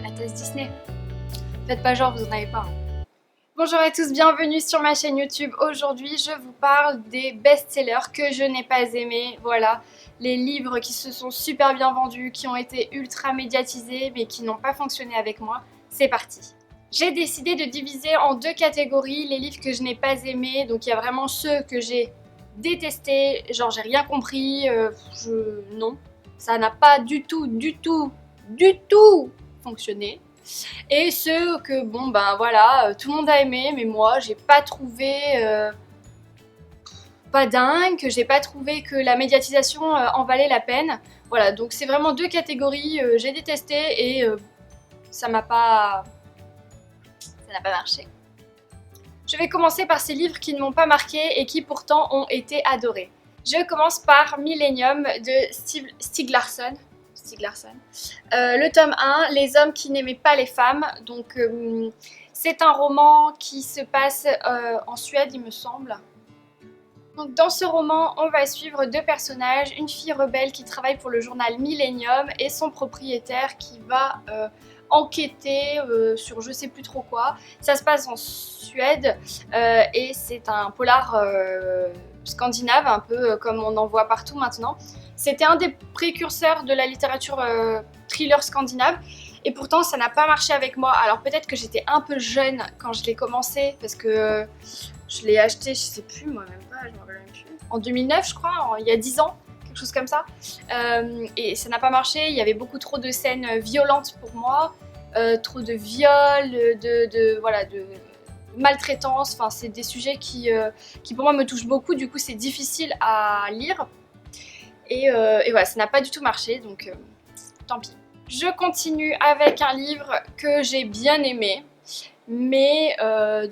la tasse Disney. Faites pas genre, vous en avez pas. Bonjour à tous, bienvenue sur ma chaîne YouTube. Aujourd'hui, je vous parle des best-sellers que je n'ai pas aimés. Voilà, les livres qui se sont super bien vendus, qui ont été ultra médiatisés, mais qui n'ont pas fonctionné avec moi. C'est parti. J'ai décidé de diviser en deux catégories les livres que je n'ai pas aimés. Donc il y a vraiment ceux que j'ai détestés, genre j'ai rien compris, non. Ça n'a pas du tout fonctionné. Et ceux que, bon ben voilà, tout le monde a aimé, mais moi j'ai pas trouvé pas dingue, que j'ai pas trouvé que la médiatisation en valait la peine. Voilà, donc c'est vraiment deux catégories, j'ai détesté et ça n'a pas marché. Je vais commencer par ces livres qui ne m'ont pas marqué et qui pourtant ont été adorés. Je commence par Millennium de Stieg Larsson. Le tome 1, Les hommes qui n'aimaient pas les femmes. Donc c'est un roman qui se passe en Suède, il me semble. Donc dans ce roman, on va suivre deux personnages, une fille rebelle qui travaille pour le journal Millennium et son propriétaire qui va enquêter sur je sais plus trop quoi. Ça se passe en Suède et c'est un polar scandinave, un peu comme on en voit partout maintenant. C'était un des précurseurs de la littérature thriller scandinave et pourtant ça n'a pas marché avec moi. Alors peut-être que j'étais un peu jeune quand je l'ai commencé parce que je l'ai acheté, je sais plus moi même pas, je me rappelle même plus. En 2009 je crois, il y a 10 ans. Quelque chose comme ça, et ça n'a pas marché. Il y avait beaucoup trop de scènes violentes pour moi, trop de viols, de maltraitance. Enfin, c'est des sujets qui pour moi me touchent beaucoup. Du coup, c'est difficile à lire. Et voilà, ça n'a pas du tout marché, donc tant pis. Je continue avec un livre que j'ai bien aimé, mais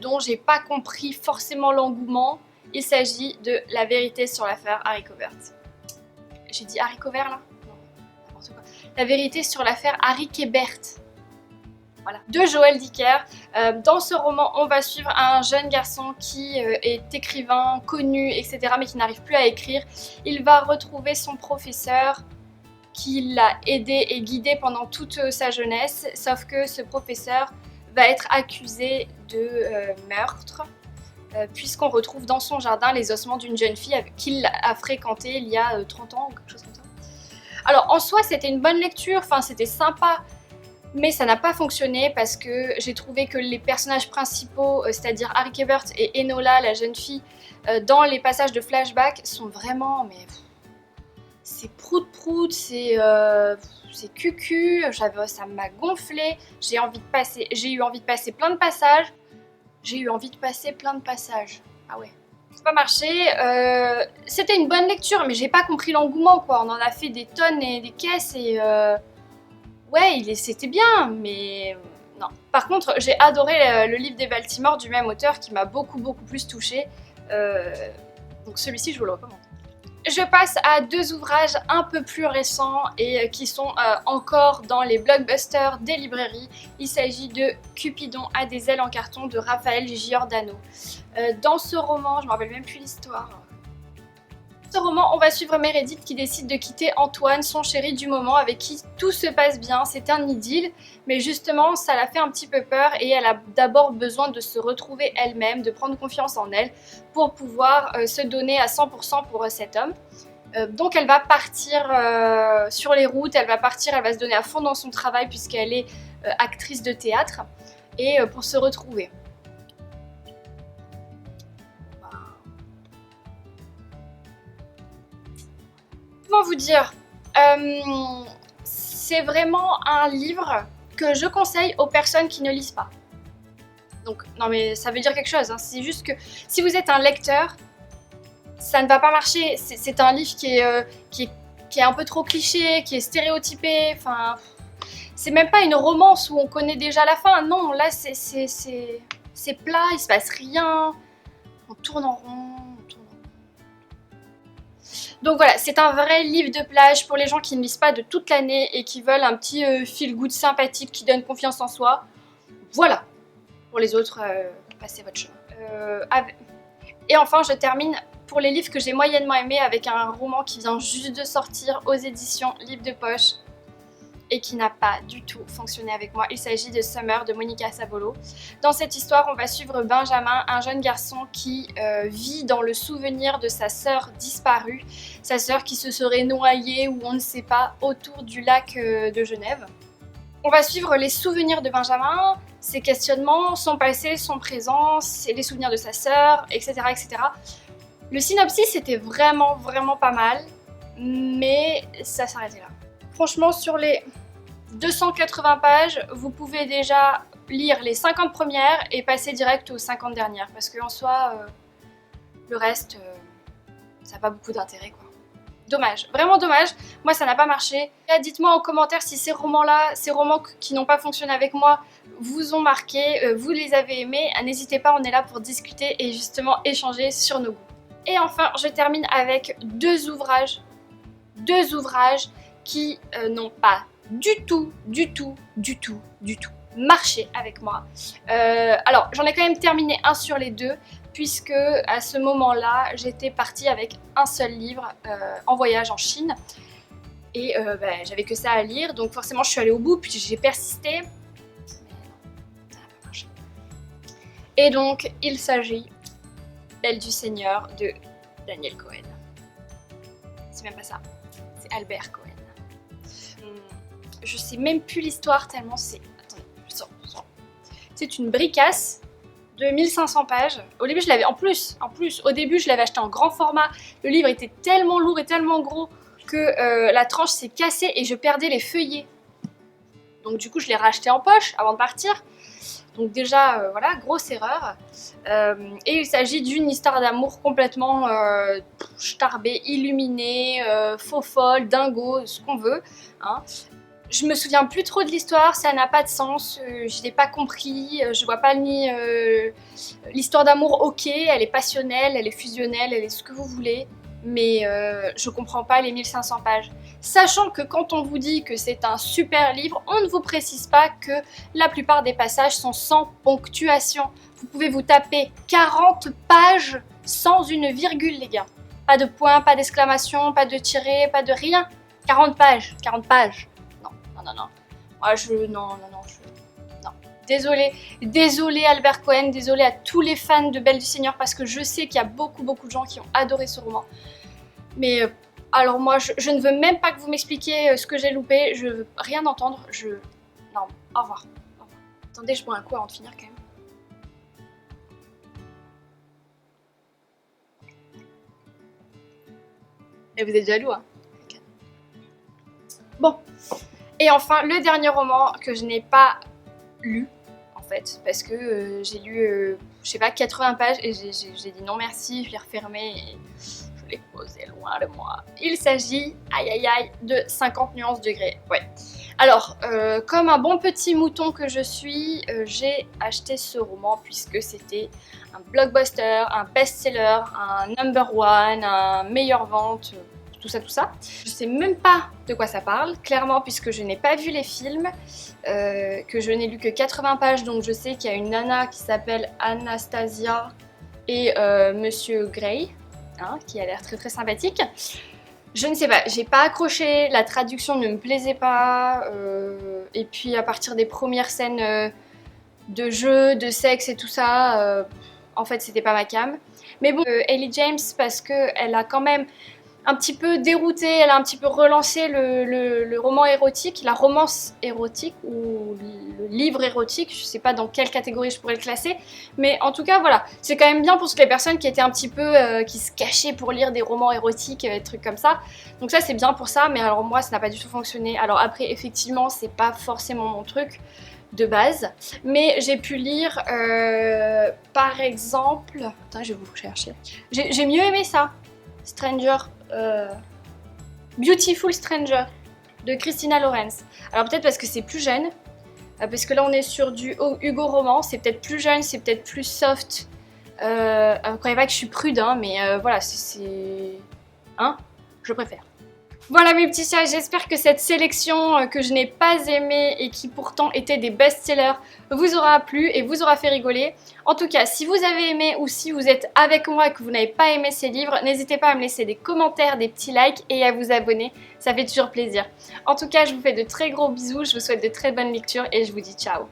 dont j'ai pas compris forcément l'engouement. Il s'agit de La vérité sur l'affaire Harry Quebert. J'ai dit haricot vert là? Non, n'importe quoi. La vérité sur l'affaire Harry Quebert. Voilà. De Joël Dicker. Dans ce roman, on va suivre un jeune garçon qui est écrivain, connu, etc. mais qui n'arrive plus à écrire. Il va retrouver son professeur qui l'a aidé et guidé pendant toute sa jeunesse. Sauf que ce professeur va être accusé de meurtre. Puisqu'on retrouve dans son jardin les ossements d'une jeune fille qu'il a fréquentée il y a 30 ans ou quelque chose comme ça. Alors en soi c'était une bonne lecture, enfin c'était sympa, mais ça n'a pas fonctionné parce que j'ai trouvé que les personnages principaux, c'est-à-dire Harry Quebert et Enola, la jeune fille, dans les passages de flashback sont vraiment, mais c'est prout-prout, c'est cucu, ça m'a gonflé, j'ai eu envie de passer plein de passages. Ah ouais. Ça n'a pas marché. C'était une bonne lecture, mais j'ai pas compris l'engouement, quoi. On en a fait des tonnes et des caisses et ouais, c'était bien, mais non. Par contre, j'ai adoré le livre des Baltimore du même auteur qui m'a beaucoup plus touchée. Donc celui-ci, je vous le recommande. Je passe à deux ouvrages un peu plus récents et qui sont encore dans les blockbusters des librairies. Il s'agit de Cupidon a des ailes en carton de Raphaël Giordano. Dans ce roman, je ne me rappelle même plus l'histoire. Dans ce roman, on va suivre Meredith qui décide de quitter Antoine, son chéri du moment, avec qui tout se passe bien. C'est un idylle, mais justement, ça la fait un petit peu peur et elle a d'abord besoin de se retrouver elle-même, de prendre confiance en elle pour pouvoir se donner à 100% pour cet homme. Donc elle va partir sur les routes, elle va se donner à fond dans son travail puisqu'elle est actrice de théâtre et pour se retrouver. Comment vous dire, c'est vraiment un livre que je conseille aux personnes qui ne lisent pas. Donc non mais ça veut dire quelque chose, hein. C'est juste que si vous êtes un lecteur, ça ne va pas marcher. C'est un livre qui est un peu trop cliché, qui est stéréotypé, enfin c'est même pas une romance où on connaît déjà la fin. Non, là c'est plat, il se passe rien, on tourne en rond. Donc voilà, c'est un vrai livre de plage pour les gens qui ne lisent pas de toute l'année et qui veulent un petit feel-good sympathique qui donne confiance en soi. Voilà. Pour les autres, passez votre chemin. Et enfin, je termine pour les livres que j'ai moyennement aimés avec un roman qui vient juste de sortir aux éditions Livres de Poche et qui n'a pas du tout fonctionné avec moi. Il s'agit de Summer de Monica Sabolo. Dans cette histoire, on va suivre Benjamin, un jeune garçon qui vit dans le souvenir de sa sœur disparue, sa sœur qui se serait noyée ou on ne sait pas autour du lac de Genève. On va suivre les souvenirs de Benjamin, ses questionnements, son passé, son présent, les souvenirs de sa sœur, etc., etc. Le synopsis était vraiment pas mal, mais ça s'arrêtait là. Franchement, sur les 280 pages, vous pouvez déjà lire les 50 premières et passer direct aux 50 dernières, parce qu'en soi, le reste, ça n'a pas beaucoup d'intérêt, quoi. Dommage, vraiment dommage. Moi, ça n'a pas marché. Dites-moi en commentaire si ces romans-là, ces romans qui n'ont pas fonctionné avec moi, vous ont marqué, vous les avez aimés. N'hésitez pas, on est là pour discuter et justement échanger sur nos goûts. Et enfin, je termine avec deux ouvrages qui n'ont pas du tout marché avec moi. Alors, j'en ai quand même terminé un sur les deux, puisque à ce moment-là, j'étais partie avec un seul livre en voyage en Chine. Et j'avais que ça à lire, donc forcément je suis allée au bout, puis j'ai persisté. Mais non, ça n'a pas marché. Et donc, il s'agit Belle du Seigneur de Daniel Cohen. C'est même pas ça, c'est Albert Cohen. Je sais même plus l'histoire tellement c'est... Attendez, je sors. C'est une bricasse de 1500 pages. Au début, je l'avais au début, je l'avais acheté en grand format. Le livre était tellement lourd et tellement gros que la tranche s'est cassée et je perdais les feuillets. Donc du coup, je l'ai racheté en poche avant de partir. Donc déjà, voilà, grosse erreur. Et il s'agit d'une histoire d'amour complètement starbée, illuminée, faux folle, dingo, ce qu'on veut. Hein. Je me souviens plus trop de l'histoire, ça n'a pas de sens, je l'ai pas compris, je vois pas ni l'histoire d'amour, ok, elle est passionnelle, elle est fusionnelle, elle est ce que vous voulez, mais je comprends pas les 1500 pages. Sachant que quand on vous dit que c'est un super livre, on ne vous précise pas que la plupart des passages sont sans ponctuation. Vous pouvez vous taper 40 pages sans une virgule, les gars. Pas de point, pas d'exclamation, pas de tiret, pas de rien. 40 pages. Non. Moi, non. Désolée Albert Cohen, désolée à tous les fans de Belle du Seigneur, parce que je sais qu'il y a beaucoup de gens qui ont adoré ce roman. Mais alors moi, je ne veux même pas que vous m'expliquiez ce que j'ai loupé, je veux rien entendre, Non, au revoir. Attendez, je bois un coup avant de finir quand même. Et vous êtes jaloux, hein? Bon. Et enfin, le dernier roman que je n'ai pas lu, en fait, parce que j'ai lu, je sais pas, 80 pages et j'ai dit non merci, je l'ai refermé et je l'ai posé loin de moi. Il s'agit, de 50 nuances degrés. Ouais. Alors, comme un bon petit mouton que je suis, j'ai acheté ce roman puisque c'était un blockbuster, un best-seller, un number one, un meilleure vente... tout ça. Je sais même pas de quoi ça parle, clairement, puisque je n'ai pas vu les films, que je n'ai lu que 80 pages, donc je sais qu'il y a une nana qui s'appelle Anastasia et Monsieur Grey, hein, qui a l'air très sympathique. Je ne sais pas, j'ai pas accroché, la traduction ne me plaisait pas, et puis à partir des premières scènes de jeu, de sexe et tout ça, en fait c'était pas ma came. Mais bon, Ellie James, parce qu'elle a quand même un petit peu dérouté, elle a un petit peu relancé le roman érotique, la romance érotique ou le livre érotique, je sais pas dans quelle catégorie je pourrais le classer, mais en tout cas voilà, c'est quand même bien pour toutes les personnes qui étaient un petit peu, qui se cachaient pour lire des romans érotiques, des trucs comme ça, donc ça c'est bien pour ça, mais alors moi ça n'a pas du tout fonctionné. Alors après effectivement c'est pas forcément mon truc de base, mais j'ai pu lire par exemple, attends je vais vous chercher, j'ai mieux aimé ça, Beautiful Stranger de Christina Lorenz. Alors peut-être parce que c'est plus jeune, parce que là on est sur du Hugo roman, c'est peut-être plus jeune, c'est peut-être plus soft. Vous croyez pas que je suis prude, hein, mais voilà, c'est... Hein, je préfère. Voilà mes petits chats, j'espère que cette sélection que je n'ai pas aimée et qui pourtant était des best-sellers vous aura plu et vous aura fait rigoler. En tout cas, si vous avez aimé ou si vous êtes avec moi et que vous n'avez pas aimé ces livres, n'hésitez pas à me laisser des commentaires, des petits likes et à vous abonner, ça fait toujours plaisir. En tout cas, je vous fais de très gros bisous, je vous souhaite de très bonnes lectures et je vous dis ciao.